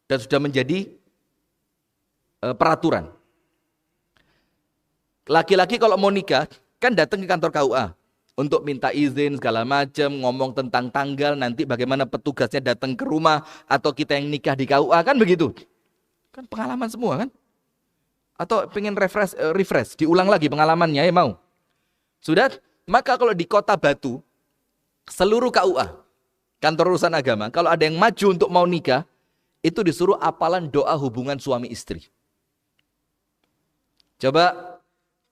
dan sudah menjadi peraturan. Laki-laki kalau mau nikah kan datang ke kantor KUA untuk minta izin segala macam, ngomong tentang tanggal, nanti bagaimana petugasnya datang ke rumah atau kita yang nikah di KUA, kan begitu. Kan pengalaman semua kan? Atau pengen refresh, diulang lagi pengalamannya, ya mau? Sudah? Maka kalau di Kota Batu, seluruh KUA, kantor urusan agama, kalau ada yang maju untuk mau nikah, itu disuruh hafalan doa hubungan suami istri. Coba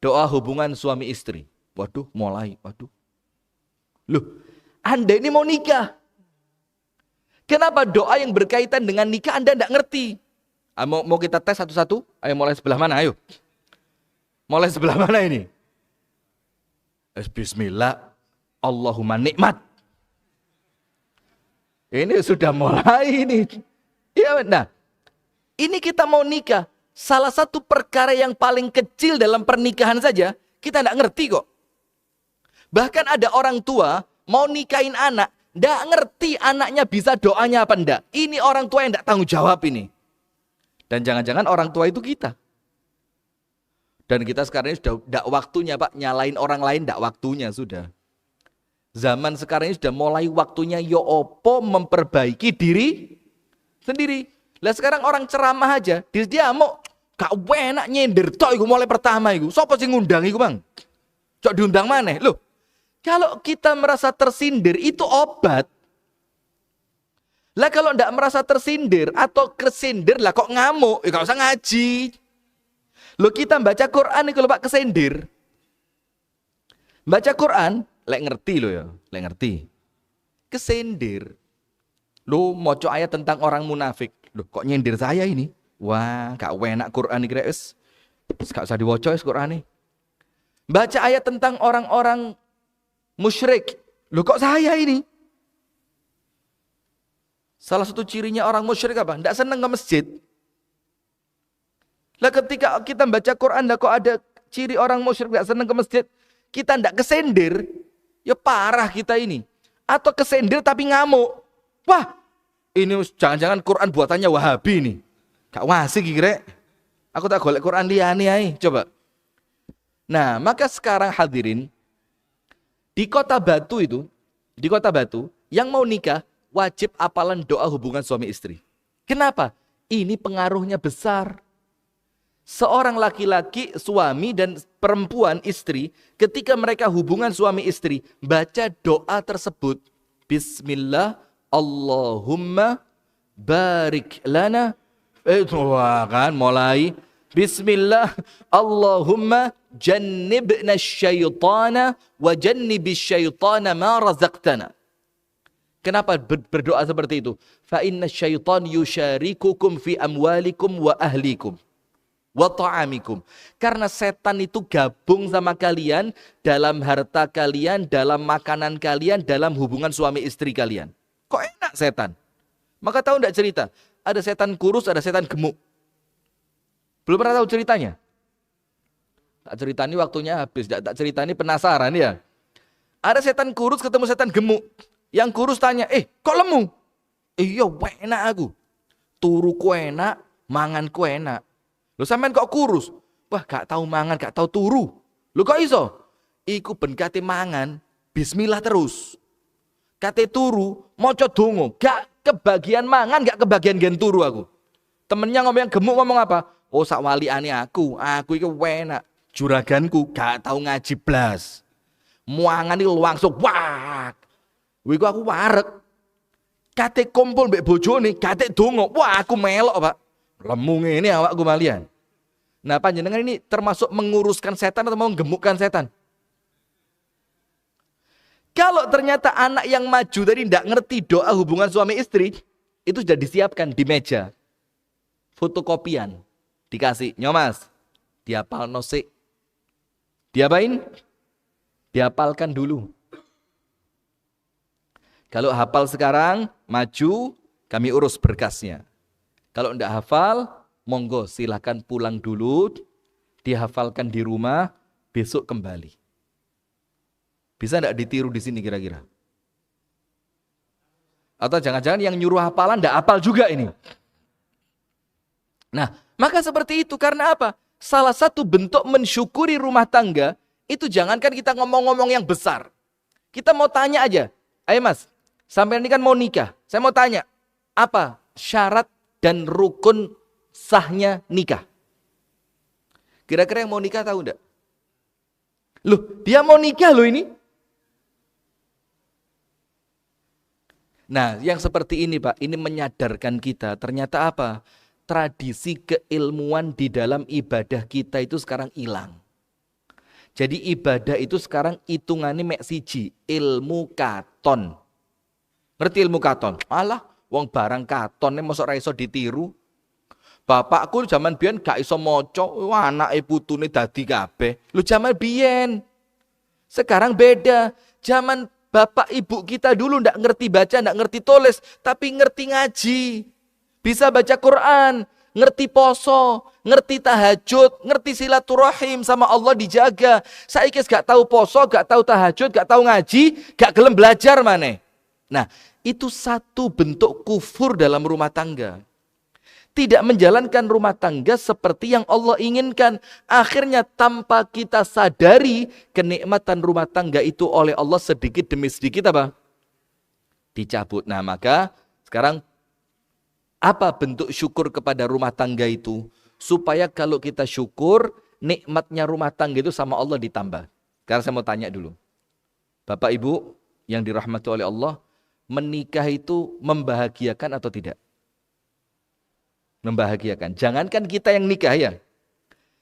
doa hubungan suami istri. Waduh, mulai. Waduh. Loh, Anda ini mau nikah. Kenapa doa yang berkaitan dengan nikah Anda tidak ngerti? Mau kita tes satu-satu? Ayo mulai sebelah mana? Ayo. Mulai sebelah mana ini? Bismillah. Allahumma nikmat. Ini sudah mulai ini. Ya, nah, ini kita mau nikah. Salah satu perkara yang paling kecil dalam pernikahan saja, kita tidak ngerti kok. Bahkan ada orang tua mau nikahin anak, tidak ngerti anaknya bisa doanya apa enggak. Ini orang tua yang tidak tanggung jawab ini. Dan jangan-jangan orang tua itu kita. Dan kita sekarang ini sudah tidak waktunya Pak, nyalain orang lain tidak waktunya sudah. Zaman sekarang ini sudah mulai waktunya opo memperbaiki diri sendiri. Lah sekarang orang ceramah aja, dia mau gak enak nyender tok iku mulai pertama iku. Sopo sing ngundang iku, Bang? Cok diundang maneh. Loh, kalau kita merasa tersindir itu obat. Lah kalau ndak merasa tersindir atau kesindir lah kok ngamuk, ya gak usah ngaji. Loh kita baca Quran itu Pak kesindir. Baca Quran, lek ngerti lo ya, lek ngerti. Kesindir. Lo moco ayat tentang orang munafik. Loh kok nyindir saya ini? Wah, gak enak Quran iki wis. Gak usah diwaca wis Quran ini. Baca ayat tentang orang-orang musyrik. Loh kok saya ini? Salah satu cirinya orang musyrik apa? Tidak senang ke masjid. Lah ketika kita baca Quran, kok ada ciri orang musyrik tidak senang ke masjid, kita tidak kesendir, ya parah kita ini. Atau kesendir tapi ngamuk. Wah, ini jangan-jangan Quran buatannya Wahabi nih. Gak wasik kira. Aku tak golek Quran liyane ae, coba. Nah, maka sekarang hadirin, di Kota Batu itu, di Kota Batu, yang mau nikah wajib hafalan doa hubungan suami istri. Kenapa? Ini pengaruhnya besar. Seorang laki-laki, suami dan perempuan istri, ketika mereka hubungan suami istri, baca doa tersebut. Bismillah, Allahumma barik lana. Wah kan, mulai. Bismillah, Allahumma jannibna syaitana wa jannibis syaitana ma razaqtana. Kenapa berdoa seperti itu? Fa inna syaitan yusyarikukum fi amwalikum wa ahlikum wa ta'amikum. Karena setan itu gabung sama kalian dalam harta kalian, dalam makanan kalian, dalam hubungan suami istri kalian. Kok enak setan? Maka tahu enggak cerita? Ada setan kurus, ada setan gemuk. Belum pernah tahu ceritanya? Tak ceritani waktunya habis, tak ceritani penasaran ya. Ada setan kurus ketemu setan gemuk. Yang kurus tanya, kok lemu? Iya, enak aku. Turuku enak, manganku enak. Loh sampean kok kurus? Wah, gak tahu mangan, gak tahu turu. Loh kok iso? Iku ben kate mangan, bismillah terus. Kate turu, maca donga, gak kebagian mangan, gak kebagian gen turu aku. Temennya ngomong yang gemuk ngomong apa? Oh, sak waliane aku iki enak. Juraganku gak tahu ngaji blas. Muangan iki langsung wak. Wiku aku warek. Kate kumpul mbek bojone, kate donga. Wah, aku melok, Pak. Lemu ngene awakku malian. Nah, panjenengan ini termasuk menguruskan setan atau mau menggemukkan setan? Kalau ternyata anak yang maju tadi tidak ngerti doa hubungan suami istri, itu sudah disiapkan di meja. Fotokopian. Dikasih, nyomas, dihafal nosik. Diapain? Dihafalkan dulu. Kalau hafal sekarang, maju, kami urus berkasnya. Kalau tidak hafal, monggo silahkan pulang dulu, dihafalkan di rumah, besok kembali. Bisa tidak ditiru di sini kira-kira? Atau jangan-jangan yang nyuruh hafalan tidak hafal juga ini? Nah, maka seperti itu karena apa? Salah satu bentuk mensyukuri rumah tangga itu jangankan kita ngomong-ngomong yang besar. Kita mau tanya aja. Ayo mas, sampai ini kan mau nikah. Saya mau tanya, apa syarat dan rukun sahnya nikah? Kira-kira yang mau nikah tahu enggak? Loh, dia mau nikah loh ini. Nah, yang seperti ini Pak, ini menyadarkan kita ternyata apa? Tradisi keilmuan di dalam ibadah kita itu sekarang hilang. Jadi ibadah itu sekarang hitungannya mek siji, ilmu katon. Ngerti ilmu katon? Alah, wong barang katone mosok ra iso ditiru. Bapakku zaman biyen gak iso maca, anake putune dadi kabeh. Lu zaman biyen. Sekarang beda. Zaman bapak ibu kita dulu ndak ngerti baca, ndak ngerti tulis, tapi ngerti ngaji. Bisa baca Quran, ngerti poso, ngerti tahajud, ngerti silaturahim sama Allah dijaga. Saiki gak tahu poso, gak tahu tahajud, gak tahu ngaji, gak gelem belajar maneh. Nah, itu satu bentuk kufur dalam rumah tangga. Tidak menjalankan rumah tangga seperti yang Allah inginkan. Akhirnya tanpa kita sadari kenikmatan rumah tangga itu oleh Allah sedikit demi sedikit apa? Dicabut. Nah maka sekarang apa bentuk syukur kepada rumah tangga itu? Supaya kalau kita syukur, nikmatnya rumah tangga itu sama Allah ditambah. Sekarang saya mau tanya dulu. Bapak Ibu yang dirahmati oleh Allah, menikah itu membahagiakan atau tidak? Membahagiakan. Jangankan kita yang nikah ya.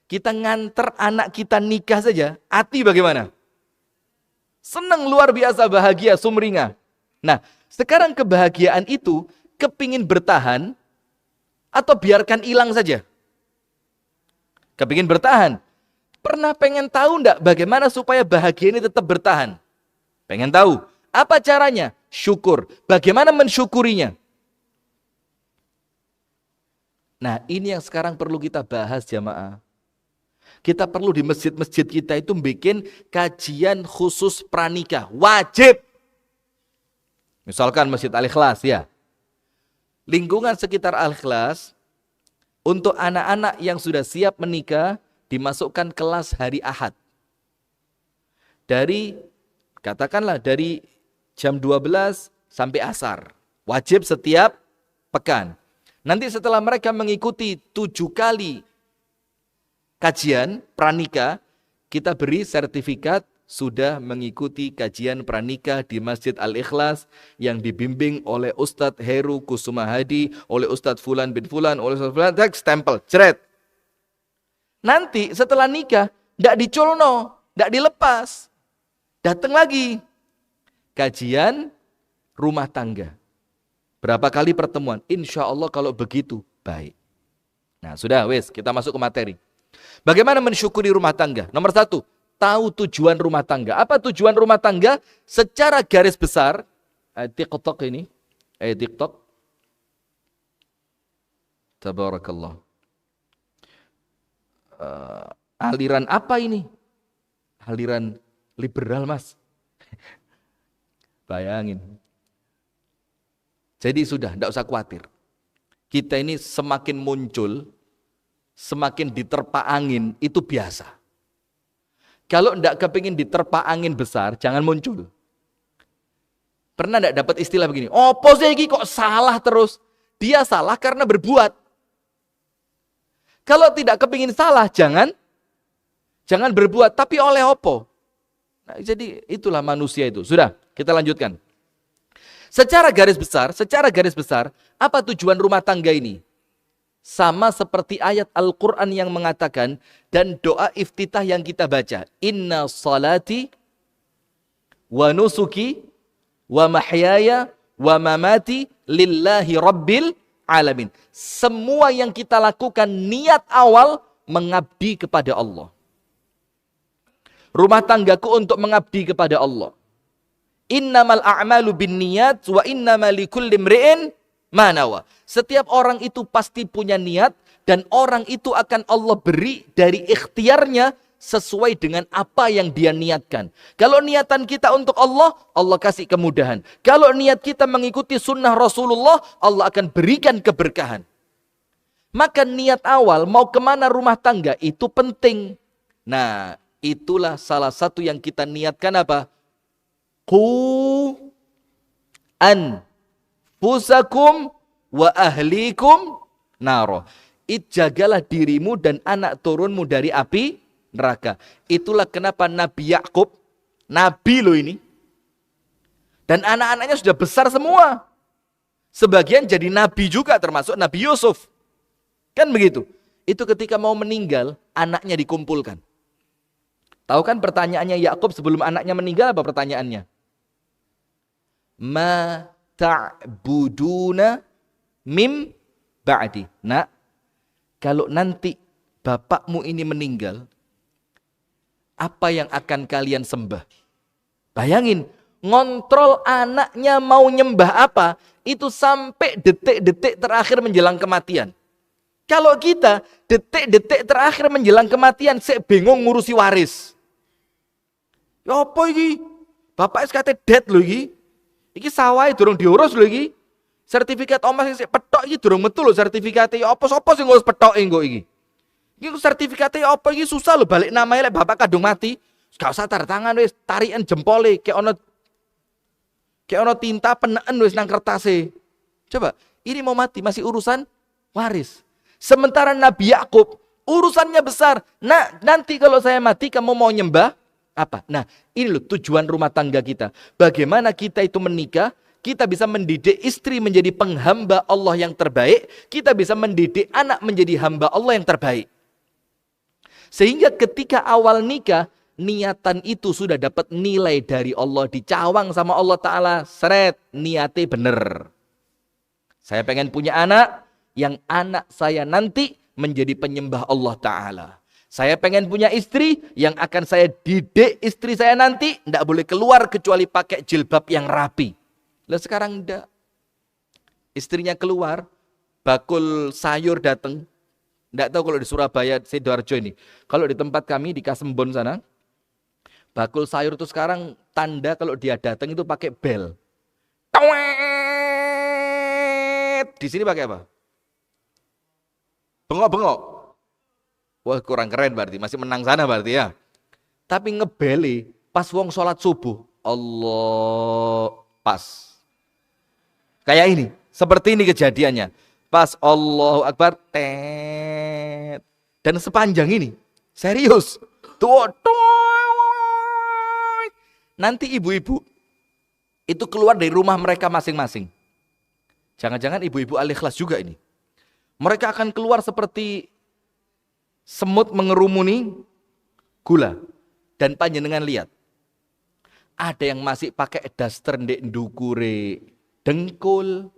Kita nganter anak kita nikah saja, hati bagaimana? Senang luar biasa, bahagia, sumringah. Nah, sekarang kebahagiaan itu kepingin bertahan atau biarkan hilang saja? Kepingin bertahan. Pernah pengen tahu enggak bagaimana supaya bahagia ini tetap bertahan? Pengen tahu. Apa caranya? Syukur. Bagaimana mensyukurinya? Nah, ini yang sekarang perlu kita bahas jamaah. Kita perlu di masjid-masjid kita itu bikin kajian khusus pranikah. Wajib. Misalkan Masjid Al-Ikhlas ya. Lingkungan sekitar Al-Ikhlas, untuk anak-anak yang sudah siap menikah, dimasukkan kelas hari Ahad. Katakanlah dari jam 12 sampai asar. Wajib setiap pekan. Nanti setelah mereka mengikuti 7 kali kajian pranikah, kita beri sertifikat sudah mengikuti kajian pranikah di Masjid Al-Ikhlas yang dibimbing oleh Ustadz Heru Kusuma Hadi, oleh Ustadz Fulan bin Fulan, oleh Ustadz Fulan, stempel, jeret. Nanti setelah nikah, tidak diculno, tidak dilepas. Datang lagi. Kajian rumah tangga. Berapa kali pertemuan? Insya Allah kalau begitu, baik. Nah sudah, wes kita masuk ke materi. Bagaimana mensyukuri rumah tangga? Nomor 1, tahu tujuan rumah tangga. Apa tujuan rumah tangga? Secara garis besar, TikTok ini, TikTok. Tabarakallah. Aliran apa ini? Aliran liberal mas. Bayangin. Jadi sudah, tidak usah khawatir. Kita ini semakin muncul, semakin diterpa angin, itu biasa. Kalau tidak kepingin diterpa angin besar, jangan muncul. Pernah tidak dapat istilah begini? Opo sih ini kok salah terus? Dia salah karena berbuat. Kalau tidak kepingin salah, jangan berbuat. Tapi oleh opo? Nah, jadi itulah manusia itu. Sudah, kita lanjutkan. Secara garis besar, apa tujuan rumah tangga ini? Sama seperti ayat Al-Quran yang mengatakan, dan doa iftitah yang kita baca. Inna salati wa nusuki wa mahyaya wa mamati lillahi rabbil alamin. Semua yang kita lakukan niat awal mengabdi kepada Allah. Rumah tanggaku untuk mengabdi kepada Allah. Innamal a'malu binniyat wa innamal likulli imri'in ma nawa. Setiap orang itu pasti punya niat dan orang itu akan Allah beri dari ikhtiarnya sesuai dengan apa yang dia niatkan. Kalau niatan kita untuk Allah, Allah kasih kemudahan. Kalau niat kita mengikuti sunnah Rasulullah, Allah akan berikan keberkahan. Maka niat awal mau kemana rumah tangga itu penting. Nah, itulah salah satu yang kita niatkan apa? Qu anfusakum wa ahlikum naro. Jagalah dirimu dan anak turunmu dari api neraka. Itulah kenapa Nabi Yakub, Nabi loh ini, dan anak-anaknya sudah besar semua. Sebagian jadi Nabi juga, termasuk Nabi Yusuf. Kan begitu. Itu ketika mau meninggal, anaknya dikumpulkan. Tahu kan pertanyaannya Yakub sebelum anaknya meninggal apa pertanyaannya? Ma ta'buduna mim ba'di. Nak, kalau nanti bapakmu ini meninggal, apa yang akan kalian sembah? Bayangin, ngontrol anaknya mau nyembah apa, itu sampai detik-detik terakhir menjelang kematian. Kalau kita detik-detik terakhir menjelang kematian, saya bingung ngurusi waris. Ya apa ini? Bapak SKT dead loh ini. Iki sawah durung diurus loh ini. Sertifikat omah sing petok iki durung metu lho sertifikate. Ya apa-apa sing ngurus petok engko iki. Iki sertifikate apa iki susah lho balik namanya lek bapak kadung mati. Gak usah tanda tangan wis, tarikan jempole kayak ono tinta peneken wis nang kertase. Coba, ini mau mati masih urusan waris. Sementara Nabi Yakub urusannya besar. Nah, nanti kalau saya mati kamu mau nyembah apa? Nah, ini loh tujuan rumah tangga kita. Bagaimana kita itu menikah, kita bisa mendidik istri menjadi penghamba Allah yang terbaik, kita bisa mendidik anak menjadi hamba Allah yang terbaik. Sehingga ketika awal nikah, niatan itu sudah dapat nilai dari Allah, dicawang sama Allah Ta'ala, seret, niatnya bener. Saya pengen punya anak, yang anak saya nanti menjadi penyembah Allah Ta'ala. Saya pengen punya istri yang akan saya didik istri saya nanti tidak boleh keluar kecuali pakai jilbab yang rapi. Lah sekarang enggak. Istrinya keluar, bakul sayur datang. Enggak tahu kalau di Surabaya, Sidoarjo ini. Kalau di tempat kami di Kasembon sana, bakul sayur itu sekarang tanda kalau dia datang itu pakai bel. Di sini pakai apa? Bengok-bengok. Wah kurang keren berarti, masih menang sana berarti ya. Tapi ngebeli pas wong sholat subuh, Allah pas. Kayak ini, seperti ini kejadiannya. Pas Allahu Akbar, tet. Dan sepanjang ini, serius. Tuh, nanti ibu-ibu itu keluar dari rumah mereka masing-masing. Jangan-jangan ibu-ibu al-ikhlas juga ini. Mereka akan keluar seperti semut mengerumuni gula. Dan panjenengan lihat. Ada yang masih pakai daster ndek ndukure dengkul.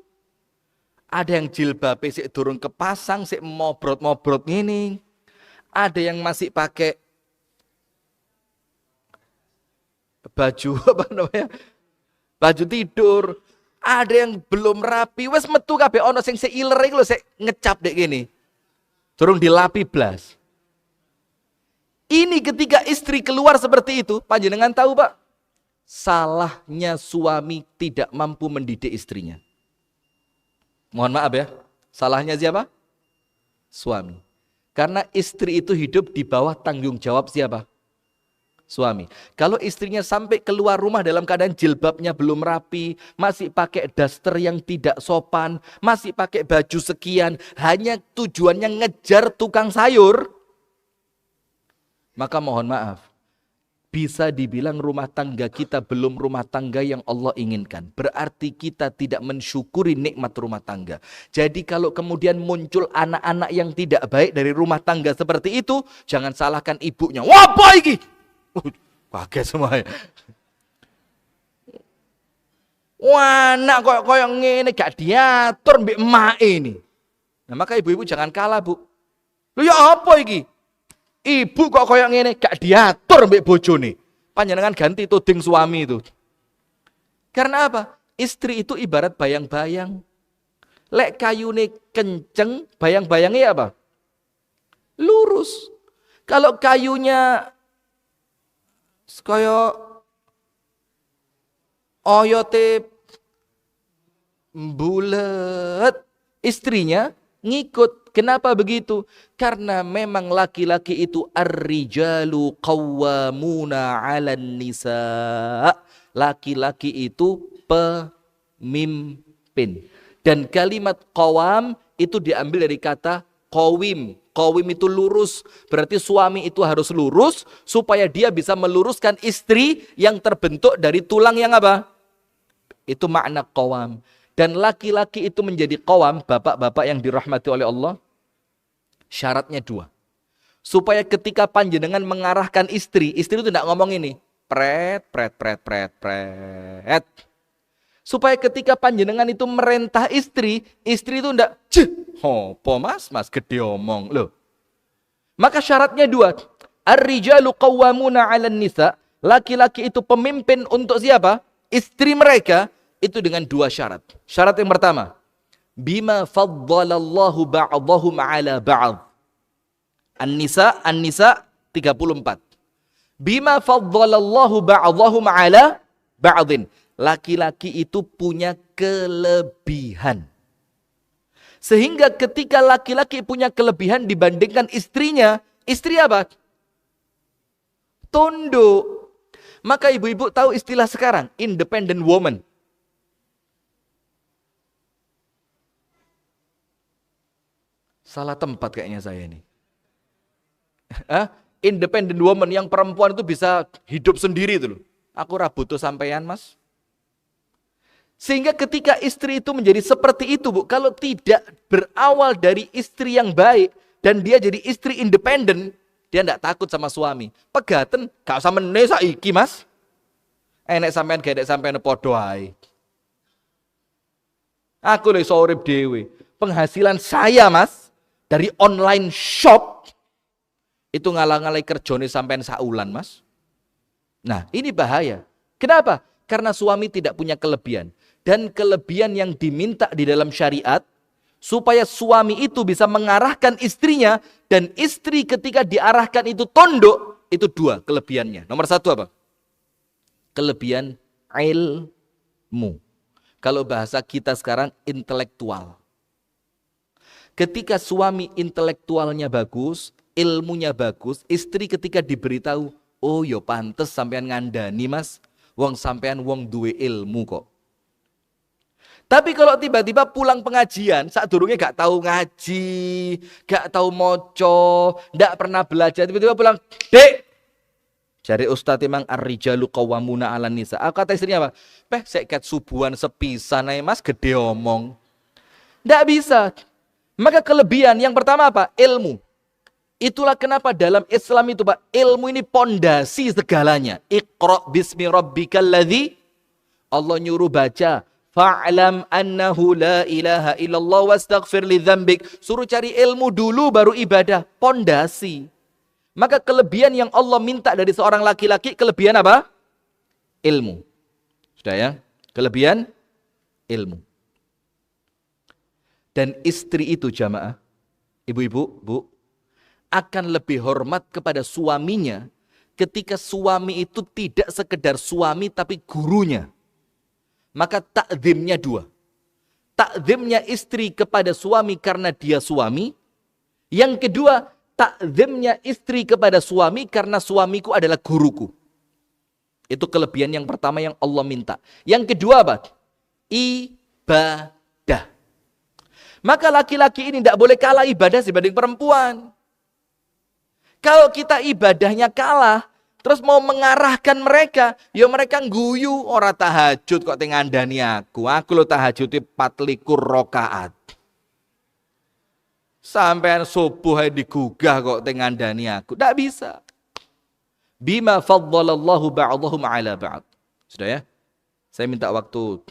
Ada yang jilbabe sik durung kepasang, sik mobrot-mobrot ngene. Ada yang masih pakai baju apa namanya? Baju tidur. Ada yang belum rapi, wes metu kabeh ono sing seiler iki lho sik ngecap dek gini. Durung dilapi blas. Ini ketika istri keluar seperti itu, panjenengan tahu Pak? Salahnya suami tidak mampu mendidik istrinya. Mohon maaf ya, salahnya siapa? Suami. Karena istri itu hidup di bawah tanggung jawab siapa? Suami. Kalau istrinya sampai keluar rumah dalam keadaan jilbabnya belum rapi, masih pakai daster yang tidak sopan, masih pakai baju sekian, hanya tujuannya ngejar tukang sayur, maka mohon maaf, bisa dibilang rumah tangga kita belum rumah tangga yang Allah inginkan. Berarti kita tidak mensyukuri nikmat rumah tangga. Jadi kalau kemudian muncul anak-anak yang tidak baik dari rumah tangga seperti itu, jangan salahkan ibunya. Wah, apa ini? Kaget semua ya. Wah, anak koyo ngene gak diatur mbek emak ini. Nah, maka ibu-ibu jangan kalah, Bu. Lho ya apa iki? Ibu kok koyo ngene gak diatur mbek bojone. Panjenengan ganti tuding suami itu. Karena apa? Istri itu ibarat bayang-bayang. Lek kayune kenceng, bayang-bayangnya apa? Lurus. Kalau kayunya kaya oyote bulet, istrinya ngikut. Kenapa begitu? Karena memang laki-laki itu ar-rijalu qawwamuna 'alan nisa. Laki-laki itu pemimpin. Dan kalimat qawam itu diambil dari kata qawim. Qawim itu lurus. Berarti suami itu harus lurus supaya dia bisa meluruskan istri yang terbentuk dari tulang yang apa? Itu makna qawam. Dan laki-laki itu menjadi qawam, bapak-bapak yang dirahmati oleh Allah, syaratnya 2. Supaya ketika panjenengan mengarahkan istri itu tidak ngomong ini, pret. Supaya ketika panjenengan itu merentah istri itu tidak, hopo mas gede omong loh. Maka syaratnya 2. Ar-rijalu qawwamuna 'alan nisa. Laki-laki itu pemimpin untuk siapa? Istri mereka. Itu dengan 2 syarat. Syarat yang pertama, bima faddalallahu ba'dahum 'ala ba'd. An-Nisa 34. Bima faddalallahu ba'dahum 'ala ba'din. Laki-laki itu punya kelebihan. Sehingga ketika laki-laki punya kelebihan dibandingkan istrinya, istri apa? Tunduk. Maka ibu-ibu tahu istilah sekarang, independent woman. Salah tempat kayaknya saya ini. Independent woman yang perempuan itu bisa hidup sendiri itu loh. Aku butuh sampean mas. Sehingga ketika istri itu menjadi seperti itu bu, kalau tidak berawal dari istri yang baik dan dia jadi istri independen, dia tidak takut sama suami. Pegaten, gak usah meneh saiki mas. Enek sampean gak enek sampean podo ae. Aku lho iso urip dhewe. Penghasilan saya mas dari online shop itu ngalang-ngalai kerjone sampean saulan mas. Nah ini bahaya. Kenapa? Karena suami tidak punya kelebihan. Dan kelebihan yang diminta di dalam syariat supaya suami itu bisa mengarahkan istrinya dan istri ketika diarahkan itu tunduk, itu 2 kelebihannya. Nomor 1 apa? Kelebihan ilmu. Kalau bahasa kita sekarang intelektual. Ketika suami intelektualnya bagus, ilmunya bagus, istri ketika diberitahu, oh yo pantes sampean ngandani mas, wong sampean wong duwe ilmu kok. Tapi kalau tiba-tiba pulang pengajian, saat durungnya gak tahu ngaji, gak tahu moco, gak pernah belajar, tiba-tiba pulang, dek, jari ustadz emang ar-rijalu qawwamuna 'alan nisa. Kata istrinya apa? Seket subuhan sepisan ae mas, gede omong. Gak bisa. Maka kelebihan yang pertama apa? Ilmu. Itulah kenapa dalam Islam itu Pak, ilmu ini pondasi segalanya. Iqra bismi rabbikal ladzi, Allah nyuruh baca. Fa'lam annahu la ilaha illallah wastaghfir li dzambik. Suruh cari ilmu dulu baru ibadah. Pondasi. Maka kelebihan yang Allah minta dari seorang laki-laki, kelebihan apa? Ilmu. Sudah ya? Kelebihan ilmu. Dan istri itu jamaah, ibu-ibu, bu, akan lebih hormat kepada suaminya ketika suami itu tidak sekedar suami tapi gurunya. Maka takzimnya 2. Takzimnya istri kepada suami karena dia suami. Yang kedua, takzimnya istri kepada suami karena suamiku adalah guruku. Itu kelebihan yang pertama yang Allah minta. Yang kedua apa? Ibadah. Maka laki-laki ini tidak boleh kalah ibadah dibanding perempuan. Kalau kita ibadahnya kalah, terus mau mengarahkan mereka, ya mereka guyu, ora tahajud kok ngandani aku. Aku lo tahajud 24 rakaat. Sampean subuh digugah kok ngandani aku. Tidak bisa. Bima faddalallahu ba'dahum 'ala ba'd. Sudah ya? Saya minta waktu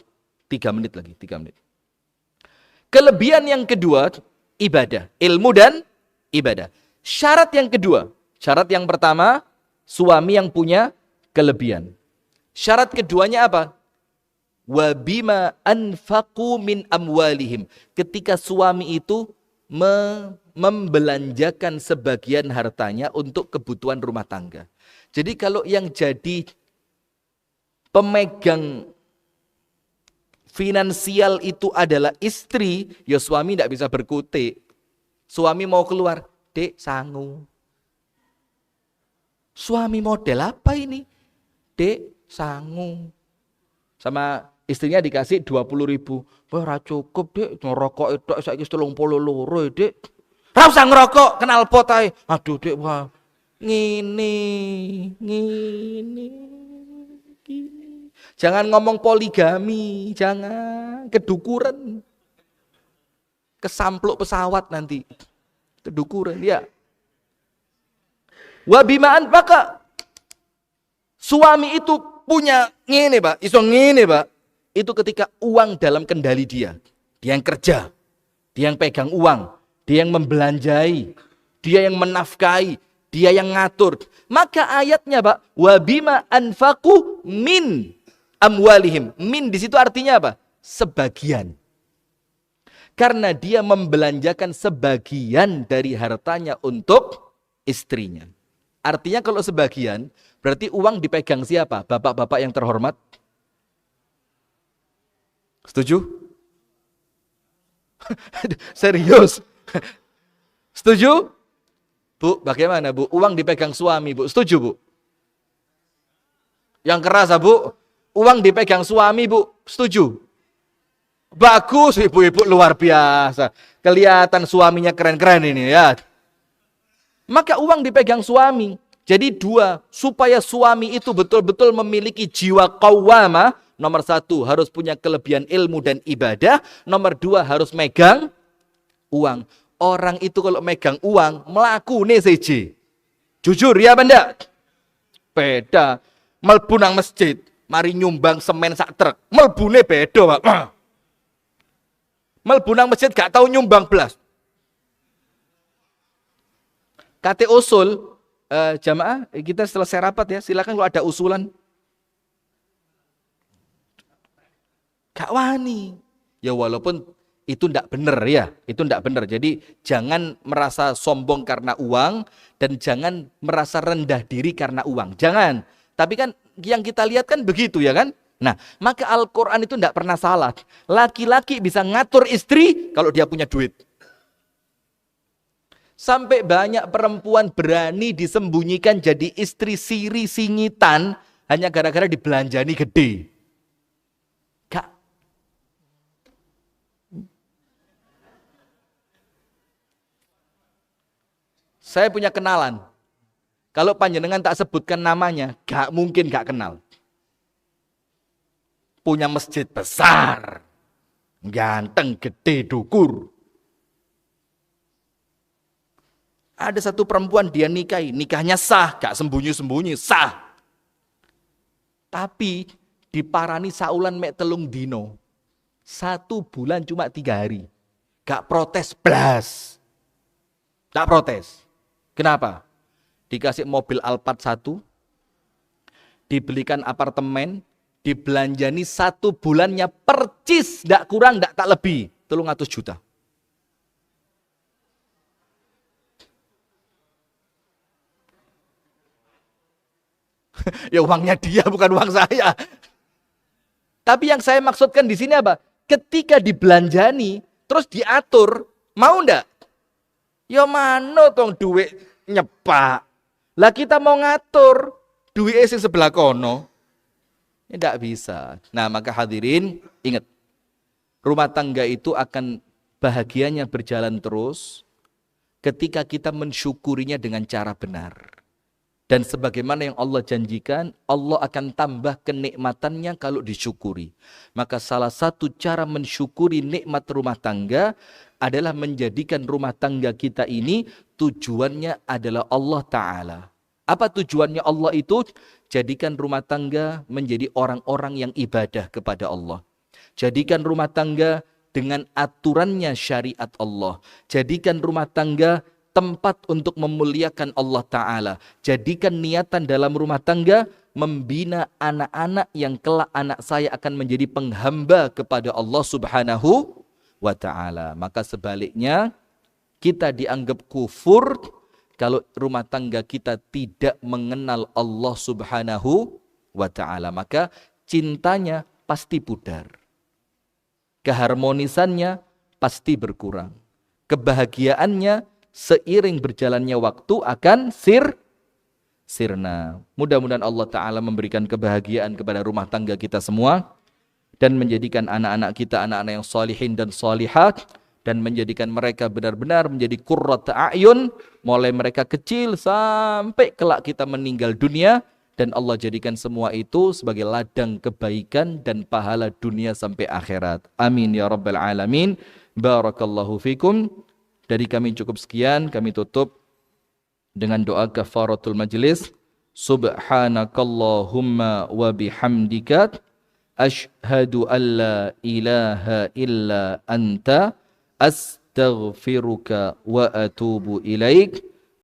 3 menit lagi, 3 menit. Kelebihan yang kedua, ibadah. Ilmu dan ibadah. Syarat yang kedua. Syarat yang pertama, suami yang punya kelebihan. Syarat keduanya apa? Wa bima anfaqu min amwalihim. Ketika suami itu membelanjakan sebagian hartanya untuk kebutuhan rumah tangga. Jadi kalau yang jadi pemegang finansial itu adalah istri, ya suami tidak bisa berkutik. Suami mau keluar, Dek sangu. Suami model apa ini? Dek sangu. Sama istrinya dikasih 20.000. Wah, ora cukup, Dek. Ngerokok itu saiki 32 Dek. Ra usah ngerokok, kenal pot ae. Aduh, Dek, wah. Ngene. Jangan ngomong poligami, jangan kedukuran. Kesampluk pesawat nanti. Kedukuran dia. Wa bimaan maka suami itu punya ngene, Pak. Iso ngene, Pak. Itu ketika uang dalam kendali dia. Dia yang kerja. Dia yang pegang uang. Dia yang membelanjai. Dia yang menafkahi. Dia yang ngatur. Maka ayatnya, Pak, wa bima anfaqu min amwalihim. Min di situ artinya apa? Sebagian. Karena dia membelanjakan sebagian dari hartanya untuk istrinya. Artinya kalau sebagian, berarti uang dipegang siapa? Bapak-bapak yang terhormat? Setuju? Serius? Setuju? Bu, bagaimana Bu? Uang dipegang suami, Bu. Setuju, Bu? Yang keras, Bu. Uang dipegang suami, Bu. Setuju? Bagus, ibu-ibu luar biasa. Kelihatan suaminya keren-keren ini ya. Maka uang dipegang suami. Jadi dua, supaya suami itu betul-betul memiliki jiwa qawwamah. Nomor satu, harus punya kelebihan ilmu dan ibadah. Nomor dua, harus megang uang. Orang itu kalau megang uang, melaku nih seji. Jujur ya benda? Beda. Melbu nang masjid, mari nyumbang semen sak truk. Melbune beda, Pak. Melbu nang masjid gak tahu nyumbang belas. Kate usul, jamaah, kita selesai rapat ya, silakan kalau ada usulan. Gak wani. Ya walaupun itu ndak benar ya, itu ndak benar. Jadi jangan merasa sombong karena uang dan jangan merasa rendah diri karena uang. Jangan. Tapi kan yang kita lihat kan begitu ya kan? Nah, maka Al-Quran itu ndak pernah salah. Laki-laki bisa ngatur istri kalau dia punya duit. Sampai banyak perempuan berani disembunyikan jadi istri siri singitan hanya gara-gara dibelanjani gede. Gak. Saya punya kenalan. Kalau panjenengan tak sebutkan namanya, gak mungkin gak kenal. Punya masjid besar. Ganteng, gede, dukur. Ada satu perempuan dia nikahi, nikahnya sah, gak sembunyi-sembunyi, sah. Tapi diparani saulan mek telung dino. 1 bulan cuma 3 hari. Gak protes blas. Gak protes. Kenapa? Dikasih mobil Alphard 1, dibelikan apartemen, dibelanjani 1 bulannya percis, gak kurang, gak tak lebih, 300 juta. Ya uangnya dia, bukan uang saya. Tapi yang saya maksudkan di sini apa? Ketika dibelanjani, terus diatur, mau ndak? Ya mano tong duit nyepak. Lah kita mau ngatur, duit sing sebelah kono. Ya ndak bisa. Nah maka hadirin, ingat. Rumah tangga itu akan bahagianya berjalan terus ketika kita mensyukurinya dengan cara benar. Dan sebagaimana yang Allah janjikan, Allah akan tambah kenikmatannya kalau disyukuri. Maka salah satu cara mensyukuri nikmat rumah tangga adalah menjadikan rumah tangga kita ini tujuannya adalah Allah Ta'ala. Apa tujuannya Allah itu? Jadikan rumah tangga menjadi orang-orang yang ibadah kepada Allah. Jadikan rumah tangga dengan aturannya syariat Allah. Jadikan rumah tangga tempat untuk memuliakan Allah Ta'ala. Jadikan niatan dalam rumah tangga membina anak-anak yang kelak anak saya akan menjadi penghamba kepada Allah Subhanahu wa Ta'ala. Maka sebaliknya kita dianggap kufur kalau rumah tangga kita tidak mengenal Allah Subhanahu wa Ta'ala. Maka cintanya pasti pudar. Keharmonisannya pasti berkurang. kebahagiaannya seiring berjalannya waktu akan sirna. Mudah-mudahan Allah Ta'ala memberikan kebahagiaan kepada rumah tangga kita semua dan menjadikan anak-anak kita anak-anak yang salihin dan salihat dan menjadikan mereka benar-benar menjadi qurrat a'yun mulai mereka kecil sampai kelak kita meninggal dunia, dan Allah jadikan semua itu sebagai ladang kebaikan dan pahala dunia sampai akhirat. Amin ya rabbal alamin. Barakallahu fikum. Dari kami cukup sekian, kami tutup dengan doa kafaratul majlis. Subhanakallahumma wa bihamdika asyhadu an la ilaha illa anta astaghfiruka wa atubu ilaik.